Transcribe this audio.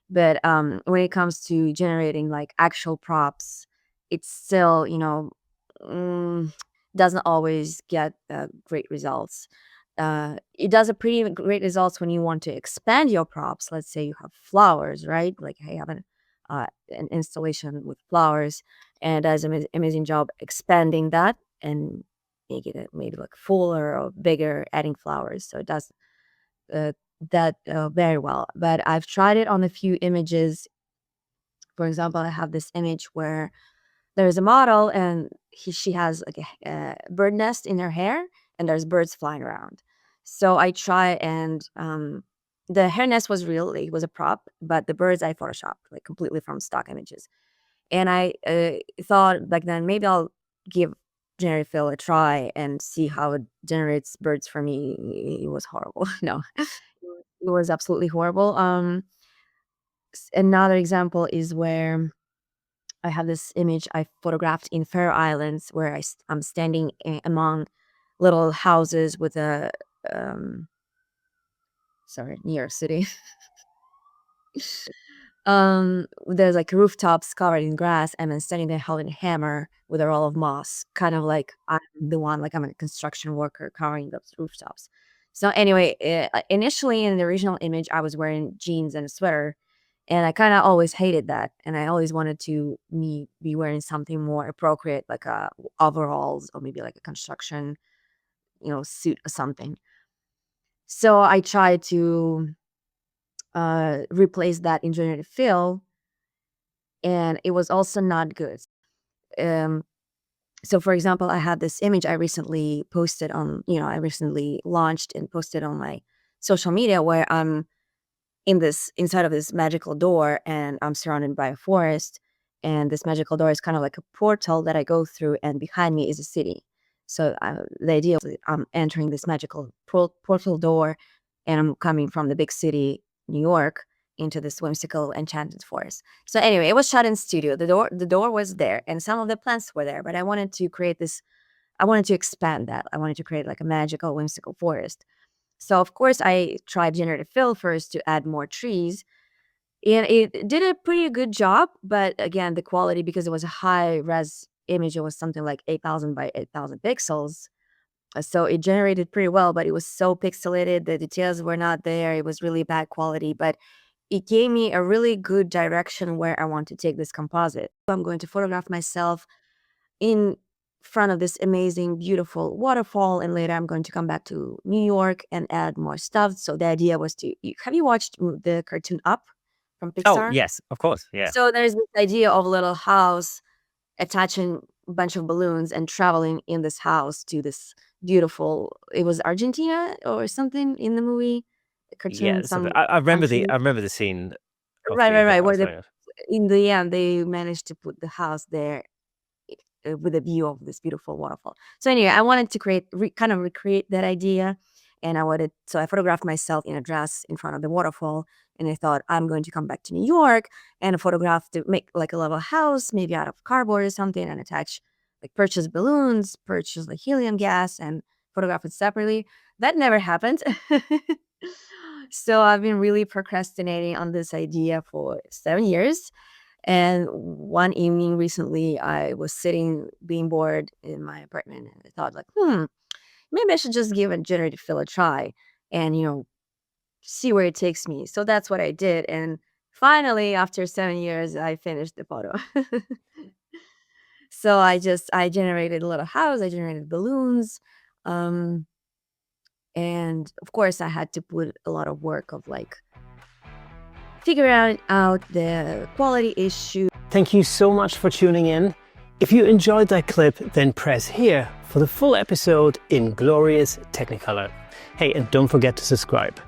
But when it comes to generating like actual props, it's still, mm, doesn't always get great results. It does a pretty great results when you want to expand your props. Let's say you have flowers, right? Like I have an installation with flowers, and does an amazing job expanding that and making it maybe like fuller or bigger, adding flowers. So it does uh, that very well. But I've tried it on a few images. For example, I have this image where there's a model and she has like a bird nest in her hair, and there's birds flying around. So I try and the hair nest was real, it was a prop, but the birds I photoshopped like completely from stock images. And I thought back then maybe I'll give generative fill a try and see how it generates birds for me. It was horrible. No, it was absolutely horrible. Another example is where I have this image I photographed in Faroe Islands where I'm standing among little houses with a, um, sorry, New York City. There's like rooftops covered in grass, and I'm standing there holding a hammer with a roll of moss, kind of like I'm the one, like I'm a construction worker covering those rooftops. So anyway, initially in the original image, I was wearing jeans and a sweater, and I kind of always hated that, and I always wanted to me be wearing something more appropriate, like overalls or maybe like a construction, suit or something. So I tried to replace that in generative fill, and it was also not good. Um, so for example, I had this image I recently posted on, I recently launched and posted on my social media where I'm inside of this magical door and I'm surrounded by a forest, and this magical door is kind of like a portal that I go through, and behind me is a city. So the idea was that I'm entering this magical portal door, and I'm coming from the big city, New York, into this whimsical enchanted forest. So anyway, it was shot in studio. The door was there and some of the plants were there, but I wanted to create this, I wanted to expand that. I wanted to create like a magical whimsical forest. So of course I tried generative fill first to add more trees, and it did a pretty good job. But again, the quality, because it was a high res image, it was something like 8,000 by 8,000 pixels. So it generated pretty well, but it was so pixelated. The details were not there. It was really bad quality, but it gave me a really good direction where I want to take this composite. I'm going to photograph myself in front of this amazing, beautiful waterfall, and later I'm going to come back to New York and add more stuff. So the idea was to, have you watched the cartoon Up from Oh, Pixar? yes, of course. Yeah. So there's this idea of a little house attaching a bunch of balloons and traveling in this house to this beautiful, it was Argentina or something in the movie, the cartoon, Yeah. So some I remember country. I remember the scene of Right, right, the right. Where house. Yeah. in the end they managed to put the house there with a view of this beautiful waterfall. So anyway, I wanted to kind of recreate that idea, and so I photographed myself in a dress in front of the waterfall, and I thought I'm going to come back to New York and photograph to make like a little house, maybe out of cardboard or something, and attach like purchase balloons, purchase like helium gas, and photograph it separately. That never happened. So I've been really procrastinating on this idea for 7 years. And one evening recently, I was sitting, being bored in my apartment, and I thought, like, maybe I should just give a generative fill a try and, see where it takes me. So that's what I did. And finally, after 7 years, I finished the photo. So I generated a little house, I generated balloons. Um, and of course, I had to put a lot of work of like figuring out the quality issue. Thank you so much for tuning in. If you enjoyed that clip, then press here for the full episode in glorious Technicolor. Hey, and don't forget to subscribe.